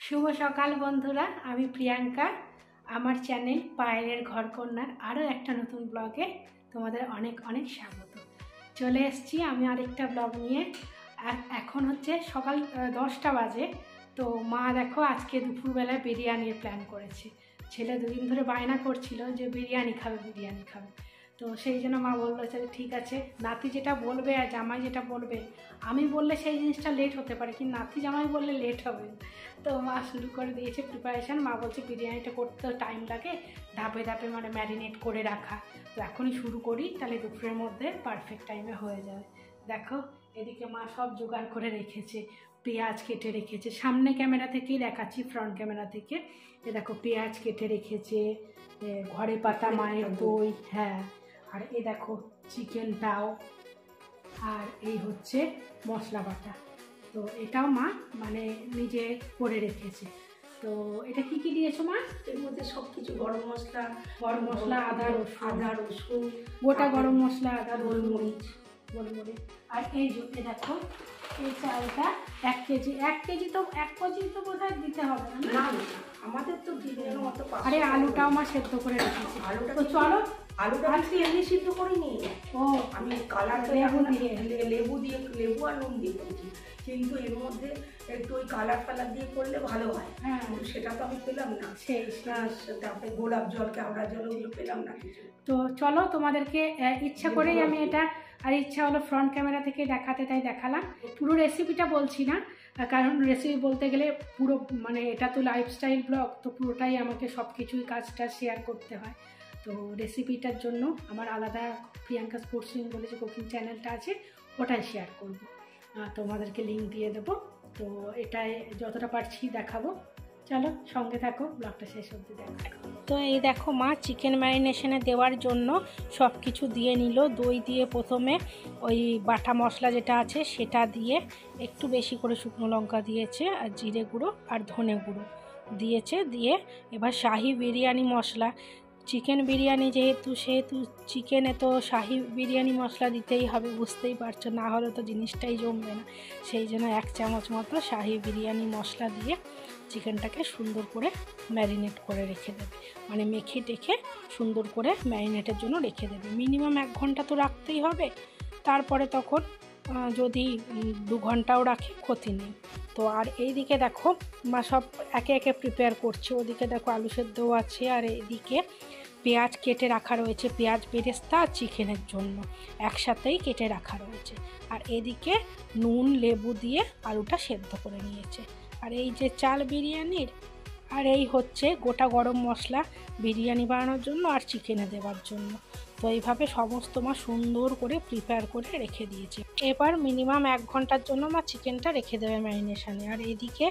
শুভ সকাল বন্ধুরা, আমি প্রিয়াঙ্কা। আমার চ্যানেল পায়েলের ঘরকন্যার আরও একটা নতুন ব্লগে তোমাদের অনেক অনেক স্বাগত। চলে এসেছি আমি আরেকটা ব্লগ নিয়ে। এখন হচ্ছে সকাল 10টা বাজে। তো মা দেখো আজকে দুপুরবেলায় বিরিয়ানির প্ল্যান করেছে। ছেলে দুদিন ধরে বায়না করছিল যে বিরিয়ানি খাবে বিরিয়ানি খাবে। তো সেই জন্য মা বললো যে ঠিক আছে, নাতি যেটা বলবে আর জামাই যেটা বলবে, আমি বললে সেই জিনিসটা লেট হতে পারে, কিন্তু নাতি জামাই বললে লেট হবে। তো মা শুরু করে দিয়েছে প্রিপারেশান। মা বলছে বিরিয়ানিটা করতে টাইম লাগে, ধাপে ধাপে মানে ম্যারিনেট করে রাখা। তো এখনই শুরু করি, তাহলে দুপুরের মধ্যে পারফেক্ট টাইমে হয়ে যাবে। দেখো এদিকে মা সব জোগাড় করে রেখেছে, পেঁয়াজ কেটে রেখেছে। সামনে ক্যামেরা থেকেই দেখাচ্ছি, ফ্রন্ট ক্যামেরা থেকে। এ দেখো পেঁয়াজ কেটে রেখেছে, ঘরে পাতা মায়ের দই, হ্যাঁ। আর এ দেখো চিকেনটাও, আর এই হচ্ছে মশলা বাটা। তো এটাও মা মানে নিজে করে রেখেছে। তো এটা কি কি দিয়েছো মা? এর মধ্যে সব কিছু গরম মশলা, আদা রসুন, গোটা গরম মশলা, আদা গোলমরিচ। আর এই যে দেখো এই চালটা 1 কেজি। 1 কেজি তো 1 কেজি তো বোধহয় দিতে হবে না? আমাদের তো দিনের মতো। আরে আলুটাও মা সেদ্ধ করে রেখেছি। আলুটা তো চলো, আলুটা আজকে এমনি সিদ্ধ করিনি। ও আমি কালারটা লেবু আর নুন দিয়ে করেছি, কিন্তু এর মধ্যে একটু ওই কালার দিয়ে করলে ভালো হয়। হ্যাঁ, সেটা তো আমি পেলাম না। তারপরে গোলাপ জল, কেওড়া জল, ওগুলো পেলাম না কিছু। তো চলো তোমাদেরকে ইচ্ছা করেই আমি এটা, আর ইচ্ছা হলো ফ্রন্ট ক্যামেরা থেকে দেখাতে, তাই দেখালাম। পুরো রেসিপিটা বলছি না, কারণ রেসিপি বলতে গেলে পুরো মানে এটা তো লাইফস্টাইল ব্লগ, তো পুরোটাই আমাকে সব কিছুই কাজটা শেয়ার করতে হয়। তো রেসিপিটার জন্য আমার আলাদা প্রিয়াঙ্কা স্পোর্টসুইং বলে যে কুকিং চ্যানেলটা আছে, ওটাই শেয়ার করব। তোমাদেরকে লিঙ্ক দিয়ে দেবো। তো এটাই যতটা পারছি দেখাবো। চলো সঙ্গে থাকো, ব্লগটা শেষ অবধি দেখো। তো এই দেখো মা চিকেন ম্যারিনেশনে দেওয়ার জন্য সব কিছু দিয়ে নিল। দই দিয়ে প্রথমে ওই বাটা মশলা যেটা আছে সেটা দিয়ে, একটু বেশি করে শুকনো লঙ্কা দিয়েছে, আর জিরে গুঁড়ো আর ধনে গুঁড়ো দিয়েছে। দিয়ে এবার শাহি বিরিয়ানি মশলা, চিকেন বিরিয়ানি সেহেতু চিকেনে তো শাহি বিরিয়ানি মশলা দিতেই হবে, বুঝতেই পারছো, না হলে তো জিনিসটাই জমবে না। সেই জন্য 1 চামচ মতো শাহি বিরিয়ানি মশলা দিয়ে চিকেনটাকে সুন্দর করে ম্যারিনেট করে রেখে দেবে, মানে মেখে টেখে সুন্দর করে ম্যারিনেটের জন্য রেখে দেবে। মিনিমাম 1 ঘন্টা তো রাখতেই হবে। তারপরে তখন যদি 2 ঘন্টাও রাখে ক্ষতি নেই। তো আর এইদিকে দেখো মা সব একে একে প্রিপেয়ার করছে। ওদিকে দেখো আলু সেদ্ধও আছে, আর এইদিকে পেঁয়াজ কেটে রাখা রয়েছে, পেঁয়াজ বেরেস্তা আর চিকেনের জন্য একসাথেই কেটে রাখা রয়েছে। আর এদিকে নুন লেবু দিয়ে আলুটা সেদ্ধ করে নিয়েছে। আর এই যে চাল বিরিয়ানির, আর এই হচ্ছে গোটা গরম মশলা বিরিয়ানি বানানোর জন্য আর চিকেনে দেওয়ার জন্য। তো এইভাবে সমস্ত মা সুন্দর করে প্রিপেয়ার করে রেখে দিয়েছে। এবার মিনিমাম 1 ঘন্টার জন্য মা চিকেনটা রেখে দেবে ম্যারিনেশনে। আর এদিকে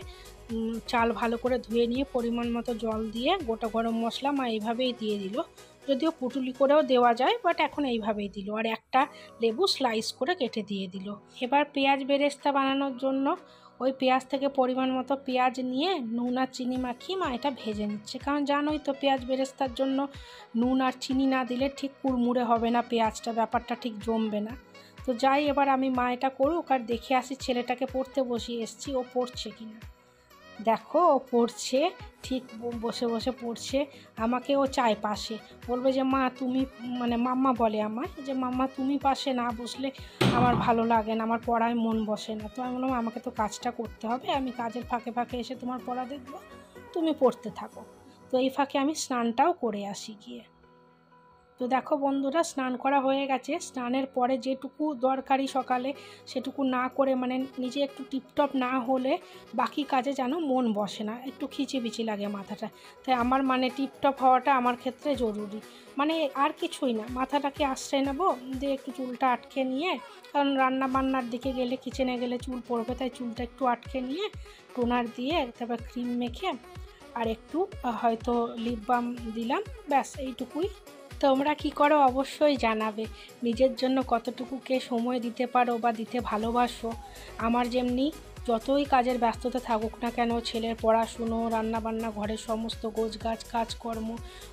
চাল ভালো করে ধুয়ে নিয়ে পরিমাণ মতো জল দিয়ে গোটা গরম মশলা মা এইভাবেই দিয়ে দিল। যদিও পুটুলি করেও দেওয়া যায়, বাট এখন এইভাবেই দিল। আর একটা লেবু স্লাইস করে কেটে দিয়ে দিল। এবার পেঁয়াজ বেরেস্তা বানানোর জন্য ওই পেঁয়াজ থেকে পরিমাণ মতো পেঁয়াজ নিয়ে নুন আর চিনি মাখিয়ে মা এটা ভেজে নিচ্ছে। কারণ জানোই তো পেঁয়াজ বেরেস্তার জন্য নুন আর চিনি না দিলে ঠিক কুড়মুড়ে হবে না পেঁয়াজটা, ব্যাপারটা ঠিক জমবে না। তো যাই, এবার আমি মা এটা করুক আর দেখে আসি। ছেলেটাকে পড়তে বসিয়ে এসেছি, ও পড়ছে কিনা। দেখো ও পড়ছে, ঠিক বসে বসে পড়ছে। আমাকে ও চায় পাশে, বলবে যে মা তুমি, মানে মাম্মা বলে আমায় যে মাম্মা তুমি পাশে না বসলে আমার ভালো লাগে না, আমার পড়ায় মন বসে না। তো আমি বললাম আমাকে তো কাজটা করতে হবে, আমি কাজের ফাঁকে ফাঁকে এসে তোমার পড়া দেখবো, তুমি পড়তে থাকো। তো এই ফাঁকে আমি স্নানটাও করে আসি গিয়ে। তো দেখো বন্ধুরা, স্নান করা হয়ে গেছে। স্নানের পরে যেটুকু দরকারি সকালে সেটুকু না করে, মানে নিজে একটু টিপটপ না হলে বাকি কাজে যেন মন বসে না, একটু খিচিবিচি লাগে মাথাটা। তাই আমার মানে টিপটপ হওয়াটা আমার ক্ষেত্রে জরুরি। মানে আর কিছুই না, মাথাটাকে আশ্রয় নেবো, দিয়ে একটু চুলটা আটকে নিয়ে, কারণ রান্না বান্নার দিকে গেলে, কিচেনে গেলে চুল পড়বে, তাই চুলটা একটু আটকে নিয়ে টোনার দিয়ে তারপর ক্রিম মেখে আর একটু হয়তো লিপ বাম দিলাম, ব্যাস এইটুকুই। তোমরা কি করো অবশ্যই জানাবে, নিজের জন্য কতটুকু কে সময় দিতে পারো বা দিতে ভালোবাসো। আমার যেমনি যতই কাজের ব্যস্ততা থাকুক না কেন, ছেলের পড়াশুনো, রান্নাবান্না, ঘরের সমস্ত গোছগাছ, কাজকর্ম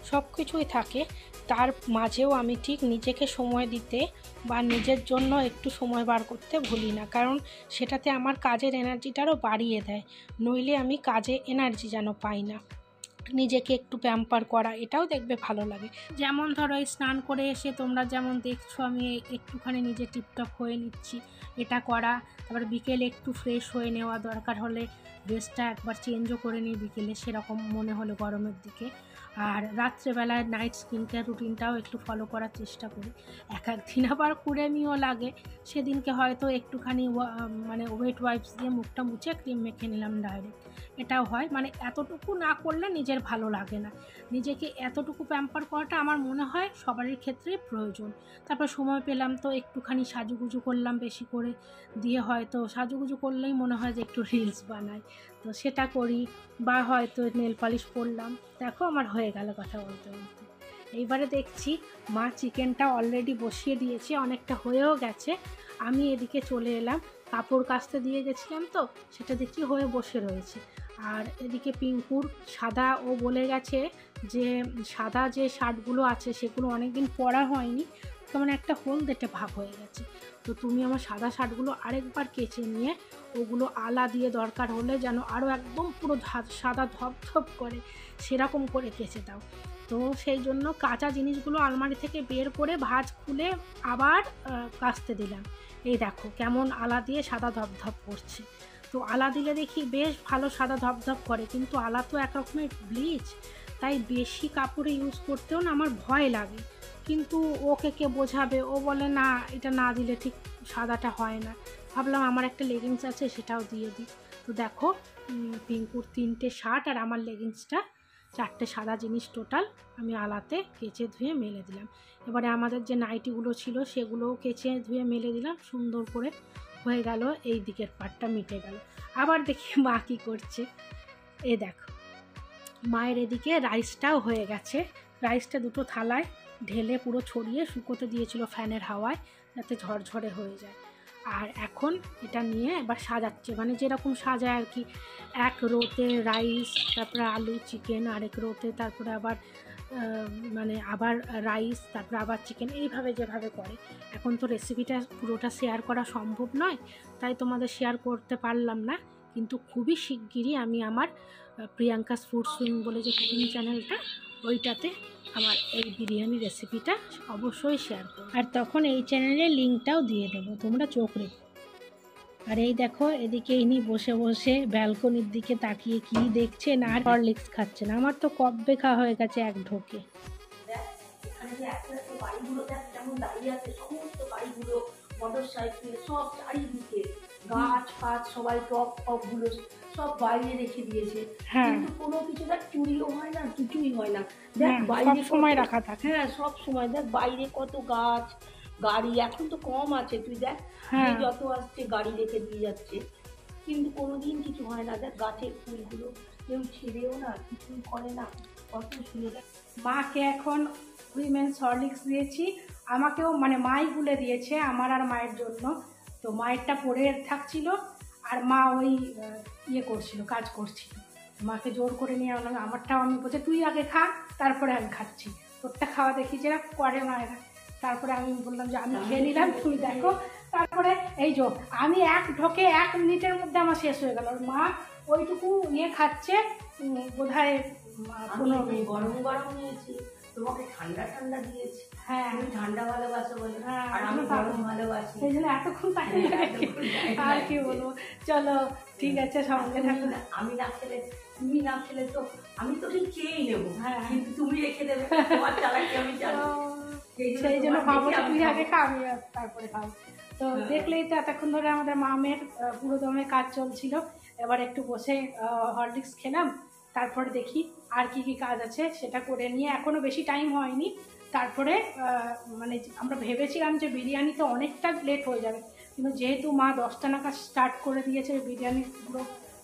সব কিছুই থাকে, তার মাঝেও আমি ঠিক নিজেকে সময় দিতে বা নিজের জন্য একটু সময় বার করতে ভুলি না, কারণ সেটাতে আমার কাজের এনার্জিটারও বাড়িয়ে দেয়। নইলে আমি কাজে এনার্জি যেন পাই না। নিজেকে একটু প্যাম্পার করা, এটাও দেখবে ভালো লাগে। যেমন ধরো এই স্নান করে এসে তোমরা যেমন দেখছো আমি একটুখানি নিজে টিপটপ হয়ে নিচ্ছি, এটা করা। তারপরে বিকেলে একটু ফ্রেশ হয়ে নেওয়া, দরকার হলে ড্রেসটা একবার চেঞ্জও করে নিই বিকেলে, সেরকম মনে হলো গরমের দিকে। আর রাত্রেবেলায় নাইট স্কিন কেয়ার রুটিনটাও একটু ফলো করার চেষ্টা করি। এক দিন আবার কুড়েমিও লাগে, সেদিনকে হয়তো একটুখানি মানে ওয়েট ওয়াইপস দিয়ে মুখটা মুছে ক্রিম মেখে নিলাম ডাইরেক্ট, এটাও হয়। মানে এতটুকু না করলে নিজের ভালো লাগে না। নিজেকে এতটুকু প্যাম্পার করাটা আমার মনে হয় সবারই ক্ষেত্রেই প্রয়োজন। তারপর সময় পেলাম তো একটুখানি সাজুগুজু করলাম বেশি করে, দিয়ে হয়তো সাজুগুজু করলেই মনে হয় যে একটু রিলস বানাই, তো সেটা করি। বা হয়তো নেল পালিশ পরলাম, দেখো আমার হয়ে গেল কথা বলতে বলতে। এইবারে দেখছি মা চিকেনটা অলরেডি বসিয়ে দিয়েছে, অনেকটা হয়েও গেছে। আমি এদিকে চলে এলাম, কাপড় কাচতে দিয়ে গেছিলাম তো, সেটা দেখি হয়ে বসে রয়েছে। আর এদিকে পিঙ্কুর সাদা, ও বলে গেছে যে সাদা যে শার্টগুলো আছে সেগুলো অনেক দিন পরা হয়নি, কেমন একটা হলদেটে ভাব হয়ে গেছে। তো তুমি আমার সাদা শার্টগুলো আরেকবার কেচে নিয়ে ওগুলো আলা দিয়ে দরকার হলে যেন আরও একদম পুরো সাদা ধপধপ করে সেরকম করে কেচে দাও। তো সেই জন্য কাঁচা জিনিসগুলো আলমারি থেকে বের করে ভাঁজ খুলে আবার কাচতে দিলাম। এই দেখো কেমন আলা দিয়ে সাদা ধপধপ করছে। তো আলা দিলে দেখি বেশ ভালো সাদা ধপধপ করে, কিন্তু আলা তো এক রকমের ব্লিচ, তাই বেশি কাপড়ে ইউজ করতেও না আমার ভয় লাগে। কিন্তু ওকে কে বোঝাবে, ও বলে না এটা না দিলে ঠিক সাদাটা হয় না। ভাবলাম আমার একটা লেগিংস আছে সেটাও দিয়ে দিই। তো দেখো পিঙ্কুর 3টে শার্ট আর আমার লেগিংসটা, 4টে সাদা জিনিস টোটাল আমি আলাতে কেচে ধুয়ে মেলে দিলাম। এবারে আমাদের যে নাইটিগুলো ছিল সেগুলোও কেচে ধুয়ে মেলে দিলাম, সুন্দর করে হয়ে গেল। এই দিকের পাটটা মিটে গেল। আবার দেখি মা কী করছে, এ দেখো মায়ের এদিকে রাইসটাও হয়ে গেছে। রাইসটা দুটো থালায় ঢেলে পুরো ছড়িয়ে শুকোতে দিয়েছিল ফ্যানের হাওয়ায়, যাতে ঝরঝরে হয়ে যায়। আর এখন এটা নিয়ে এবার সাজাচ্ছে, মানে যেরকম সাজায় আর কি, এক রোতে রাইস, তারপরে আলু চিকেন, আরেক রোতে তারপরে আবার মানে আবার রাইস, তারপরে আবার চিকেন, এইভাবে যেভাবে করে। এখন তো রেসিপিটা পুরোটা শেয়ার করা সম্ভব নয়, তাই তোমাদের শেয়ার করতে পারলাম না। কিন্তু খুবই শিগগিরই আমি আমার প্রিয়াঙ্কাস ফুড সুইং বলে যে কুকিং চ্যানেলটা, ওইটাতে আমার এই বিরিয়ানি রেসিপিটা অবশ্যই শেয়ার করব, আর তখন এই চ্যানেলের লিঙ্কটাও দিয়ে দেবো, তোমরা চোখ রেখো। আর এই দেখো এদিকে ইনি বসে বসে ব্যালকনির দিকে তাকিয়ে কি দেখছেন, আর হরলিক্স খাচ্ছেন। আমার তো কব্বে খাওয়া হয়ে গেছে এক ঢোকে। মোটরসাইকেল সব চারিদিকে গাছ ফাছ সবাই টপ টপ গুলো সব বাইরে রেখে দিয়েছে, কিন্তু কোনো কিছু দেখ চুরিও হয় না, কিছুই হয় না। দেখ বাইরে সময় রাখা থাকে, হ্যাঁ সব সময় দেখ বাইরে কত গাছ গাড়ি, এখন তো কম আছে, তুই দেখ যত আসছে গাড়ি রেখে দিয়ে যাচ্ছে, কিন্তু কোনোদিন কিছু হয় না। দেখ গাছের ফুলগুলো কেউ ছেড়েও না, কিছুই করে না, কত সুন্দর। মাকে এখন উইমেন্স হরলিক্স দিয়েছি, আমাকেও মানে মাই গুলে দিয়েছে আমার আর মায়ের জন্য। তো মায়েরটা পড়ে থাকছিল আর মা ওই ইয়ে করছিল, কাজ করছিল। মাকে জোর করে নিয়ে আনলাম, আমারটাও আমি বলছি তুই আগে খা তারপরে আমি খাচ্ছি, তোরটা খাওয়া দেখি যেটা করে মায়েরা। তারপরে আমি বললাম যে আমি খেয়ে নিলাম, তুমি দেখো। তারপরে এই যে আমি এক ঢোকে 1 মিনিটের মধ্যে আমার শেষ হয়ে গেল। মা ওইটুকু নিয়ে খাচ্ছে, বোধ হয় 15 মিনিট। গরম গরম নিয়েছি, তোমাকে ঠান্ডা ঠান্ডা দিয়েছি। হ্যাঁ আমি ঠান্ডা ভালোবাসো বলে, আর আমি গরম ভালোবাসি, সেই জন্য এতক্ষণ টাইম লাগে। আর কি বলবো, চলো ঠিক আছে, সঙ্গে থাকো। আমি না খেলে, তুমি না খেলে তো আমি তো ঠিক খেয়েই নেবো, কিন্তু তুমি রেখে দেবে, তোমার চালাকি আমি জানো, সেই জন্য ভাবো তুই আগে খা আমি তারপরে খাবো। তো দেখলেই তো এতক্ষণ ধরে আমাদের মামের পুরো দমে কাজ চলছিল। এবার একটু বসে হরলিক্স খেলাম, তারপরে দেখি আর কি কি কাজ আছে সেটা করে নিয়ে, এখনও বেশি টাইম হয়নি। তারপরে মানে আমরা ভেবেছিলাম যে বিরিয়ানিতে অনেকটা লেট হয়ে যাবে, কিন্তু যেহেতু মা 10টা নাগাদ স্টার্ট করে দিয়েছে বিরিয়ানিগুলো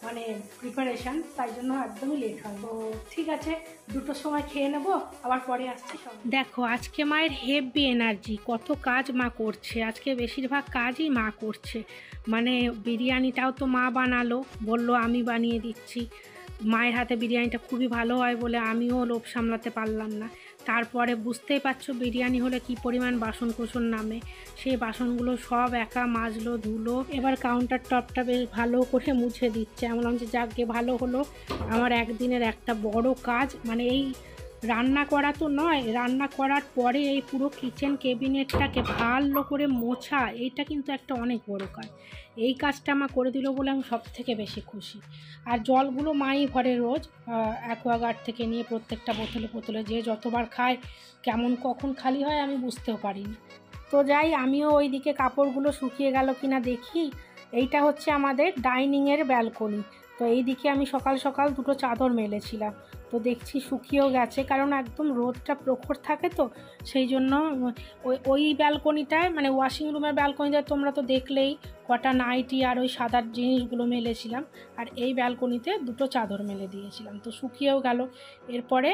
মানে প্রিপারেশান, তাই জন্য একদমই লেট হয়। তো ঠিক আছে, 2টোর সময় খেয়ে নেবো, আবার পরে আসছি। দেখো আজকে মায়ের হেভি এনার্জি, কত কাজ মা করছে, আজকে বেশিরভাগ কাজই মা করছে। মানে বিরিয়ানিটাও তো মা বানালো, বললো আমি বানিয়ে দিচ্ছি। মায়ের হাতে বিরিয়ানিটা খুবই ভালো হয় বলে আমিও লোভ সামলাতে পারলাম না। তারপরে বুঝতেই পারছো বিরিয়ানি হলে কি পরিমাণ বাসন কোসন নামে, সেই বাসনগুলো সব একা মাজলো ধুলো। এবার কাউন্টার টপটা বেশ ভালো করে মুছে দিচ্ছে। এমন যে যাকে ভালো হলো, আমার একদিনের একটা বড় কাজ, মানে এই রান্না করা তো নয়, রান্না করার পরে এই পুরো কিচেন ক্যাবিনেটটাকে ভালো করে মোছা, এইটা কিন্তু একটা অনেক বড় কাজ। এই কাজটা মা করে দিল বলে আমি সব থেকে বেশি খুশি। আর জলগুলো মাই ভরে রোজ, অ্যাকোয়াগার্ড থেকে নিয়ে প্রত্যেকটা বোতলে বোতলে, যে যতবার খায় কেমন কখন খালি হয় আমি বুঝতেও পারিনি। তো যাই, আমিও ওই দিকে কাপড়গুলো শুকিয়ে গেল কিনা দেখি। এইটা হচ্ছে আমাদের ডাইনিংয়ের ব্যালকনি। তো এই দিকে আমি সকাল সকাল 2টো চাদর মেলেছিলাম, তো দেখছি শুকিয়েও গেছে, কারণ একদম রোদটা প্রখর থাকে তো সেই জন্য। ওই ব্যালকনিটায়, মানে ওয়াশিং রুমের ব্যালকনিটায় তোমরা তো দেখলেই কটা নাইটি আর ওই সাদার জিনিসগুলো মেলেছিলাম, আর এই ব্যালকনিতে 2টো চাদর মেলে দিয়েছিলাম, তো শুকিয়েও গেল। এরপরে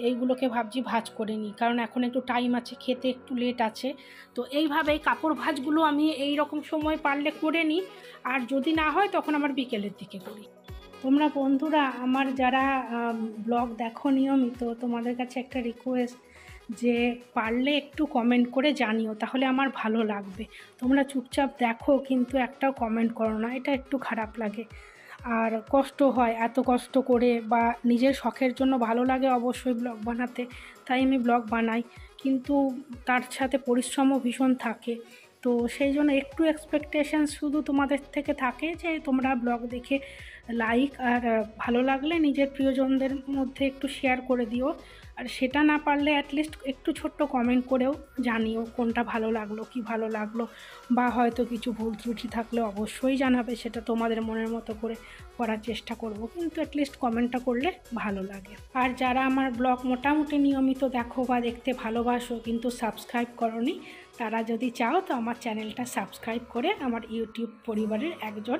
এইগুলোকে ভাবছি ভাঁজ করে নিই, কারণ এখন একটু টাইম আছে, খেতে একটু লেট আছে। তো এইভাবেই কাপড় ভাঁজগুলো আমি এই রকম সময় পারলে করে নিই, আর যদি না হয় তখন আমার বিকেলের দিকে করি। তোমরা বন্ধুরা আমার যারা ব্লগ দেখো নিয়মিত, তোমাদের কাছে একটা রিকোয়েস্ট, যে পারলে একটু কমেন্ট করে জানিও, তাহলে আমার ভালো লাগবে। তোমরা চুপচাপ দেখো কিন্তু একটাও কমেন্ট করো না, এটা একটু খারাপ লাগে। আর কষ্ট হয় এত কষ্ট করে, বা নিজের শখের জন্য ভালো লাগে অবশ্যই ব্লগ বানাতে, তাই আমি ব্লগ বানাই, কিন্তু তার সাথে পরিশ্রমও ভীষণ থাকে। তো সেই জন্য একটু এক্সপেকটেশন শুধু তোমাদের থেকে থাকে, যে তোমরা ব্লগ দেখে লাইক আর ভালো লাগলে নিজের প্রিয়জনদের মধ্যে একটু শেয়ার করে দিও, আর সেটা না পারলে অ্যাটলিস্ট একটু ছোট্ট কমেন্ট করেও জানিও কোনটা ভালো লাগলো, কি ভালো লাগলো, বা হয়তো কিছু ভুল ত্রুটি থাকলে অবশ্যই জানাবে, সেটা তোমাদের মনের মতো করে করার চেষ্টা করব, কিন্তু অ্যাটলিস্ট কমেন্টটা করলে ভালো লাগে। আর যারা আমার ব্লগ মোটামুটি নিয়মিত দেখো বা দেখতে ভালোবাসো কিন্তু সাবস্ক্রাইব করোনি, তারা যদি চাও তো আমার চ্যানেলটা সাবস্ক্রাইব করে আমার ইউটিউব পরিবারের একজন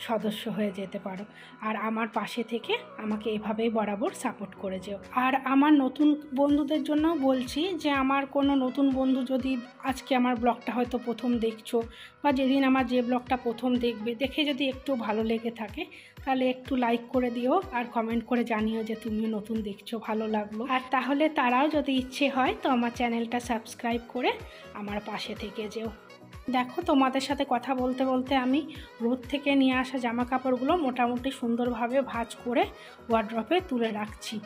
সদস্য হয়ে যেতে পারো, আর আমার পাশে থেকে আমাকে এভাবেই বরাবর সাপোর্ট করে যেও। আর আমার নতুন বন্ধুদের জন্য বলছি, যে আমার কোনো নতুন বন্ধু যদি আজকে আমার ব্লগটা হয়তো প্রথম দেখছো, বা যেদিন আমার যে ব্লগটা প্রথম দেখবে, দেখে যদি একটু ভালো লেগে থাকে তাহলে একটু লাইক করে দিও, আর কমেন্ট করে জানিও যে তুমিও নতুন দেখছো, ভালো লাগলো। আর তাহলে তারাও যদি ইচ্ছে হয় তো আমার চ্যানেলটা সাবস্ক্রাইব করে আমার পাশে থেকে যেও। দেখো তোমাদের সাথে কথা বলতে বলতে আমি রোদ থেকে নিয়ে আসা জামা কাপড়গুলো মোটামুটি সুন্দরভাবে ভাঁজ করে ওয়ার্ড্রপে তুলে রাখছি।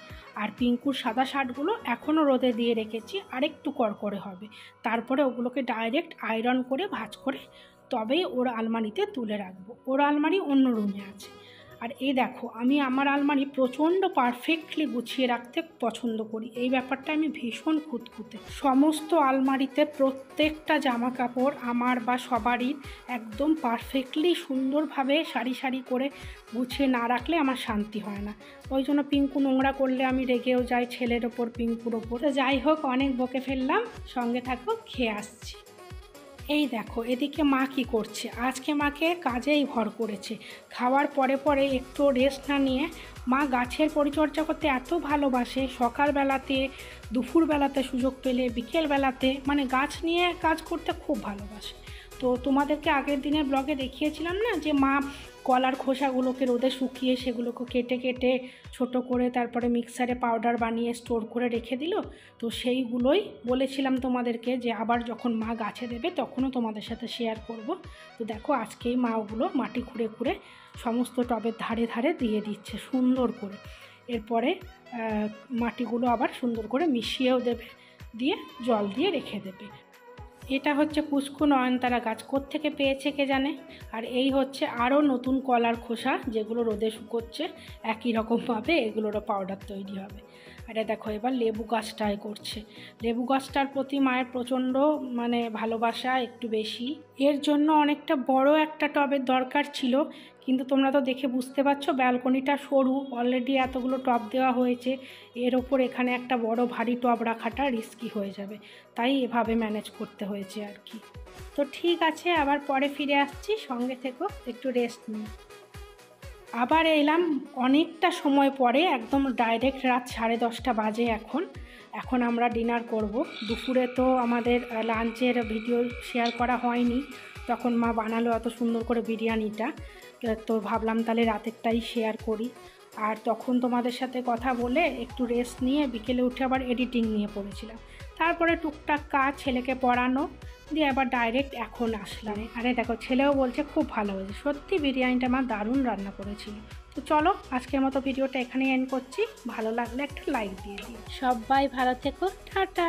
আর পিঙ্কুর সাদা শার্টগুলো এখনও রোদে দিয়ে রেখেছি, আরেকটু কড়কড়ে হবে, তারপরে ওগুলোকে ডাইরেক্ট আয়রন করে ভাঁজ করে তবেই ওর আলমারিতে তুলে রাখবো। ওর আলমারি অন্য রুমে আছে। আর এই দেখো, আমি আমার আলমারি প্রচণ্ড পারফেক্টলি গুছিয়ে রাখতে পছন্দ করি, এই ব্যাপারটা আমি ভীষণ খুঁতখুঁতে। সমস্ত আলমারিতে প্রত্যেকটা জামা কাপড় আমার বা সবারই একদম পারফেক্টলি সুন্দরভাবে সারি সারি করে গুছিয়ে না রাখলে আমার শান্তি হয় না। ওই জন্য পিঙ্কু নোংরা করলে আমি রেগেও যাই ছেলের ওপর, পিঙ্কুর ওপর। যাই হোক, অনেক বকে ফেললাম, সঙ্গে থাকো, খেয়ে আসছি। এই দেখো এদিকে মা কি করছে, আজকে মাকে কাজেই ভর করেছে। খাওয়ার পরে পরে একটু রেস্ট না নিয়ে মা গাছের পরিচর্যা করতে এত ভালোবাসে, সকালবেলাতে, দুপুরবেলাতে সুযোগ পেলে, বিকেলবেলাতে, মানে গাছ নিয়ে কাজ করতে খুব ভালোবাসে। তো তোমাদেরকে আগের দিনের ব্লগে দেখিয়েছিলাম না, যে মা কলার খোসাগুলোকে রোদে শুকিয়ে সেগুলোকে কেটে কেটে ছোট করে তারপরে মিক্সারে পাউডার বানিয়ে স্টোর করে রেখে দিল। তো সেইগুলোই বলেছিলাম তোমাদেরকে, যে আবার যখন মা গাছে দেবে তখনও তোমাদের সাথে শেয়ার করব। তো দেখো আজকেই মা ওগুলো মাটি খুঁড়ে খুঁড়ে সমস্ত টবের ধারে ধারে দিয়ে দিচ্ছে সুন্দর করে। এরপরে মাটিগুলো আবার সুন্দর করে মিশিয়েও দেবে, দিয়ে জল দিয়ে রেখে দেবে। এটা হচ্ছে পুষ্কু নয়নতারা গাছ, কোত্থেকে পেয়েছে কে জানে। আর এই হচ্ছে আরও নতুন কলার খোসা, যেগুলো রোদে শুকোচ্ছে, একই রকমভাবে এগুলোরও পাউডার তৈরি হবে। আর দেখো এবার লেবু গাছটাই করছে। লেবু গাছটার প্রতি মায়ের প্রচণ্ড মানে ভালোবাসা একটু বেশি, এর জন্য অনেকটা বড় একটা টবের দরকার ছিল, কিন্তু তোমরা তো দেখে বুঝতে পারছো ব্যালকনিটা সরু, অলরেডি এতগুলো টব দেওয়া হয়েছে, এর ওপর এখানে একটা বড় ভারী টব রাখাটা রিস্কি হয়ে যাবে, তাই এভাবে ম্যানেজ করতে হয়েছে আর কি। তো ঠিক আছে, আবার পরে ফিরে আসছি, সঙ্গে থেকো, একটু রেস্ট নিই। আবার এলাম অনেকটা সময় পরে, একদম ডাইরেক্ট রাত 10:30 বাজে এখন আমরা ডিনার করব। দুপুরে তো আমাদের লাঞ্চের ভিডিও শেয়ার করা হয়নি, তখন মা বানালো এত সুন্দর করে বিরিয়ানিটা, তো ভাবলাম তাহলে রাতেরটাই শেয়ার করি। আর তখন তোমাদের সাথে কথা বলে একটু রেস্ট নিয়ে বিকেলে উঠে আবার এডিটিং নিয়ে পড়েছিলাম, তারপরে টুকটাক কাজ, ছেলেকে পড়ানো, দিয়ে আবার ডাইরেক্ট এখন আসলাম। আরে দেখো, ছেলেও বলছে খুব ভালো হয়েছে, সত্যি বিরিয়ানিটা মা দারুণ রান্না করেছিল। তো চলো আজকের মতো ভিডিওটা এখানেই এন্ড করছি, ভালো লাগলে একটা লাইক দিয়ে দিও। সবাই ভালো থেকো, টাটা।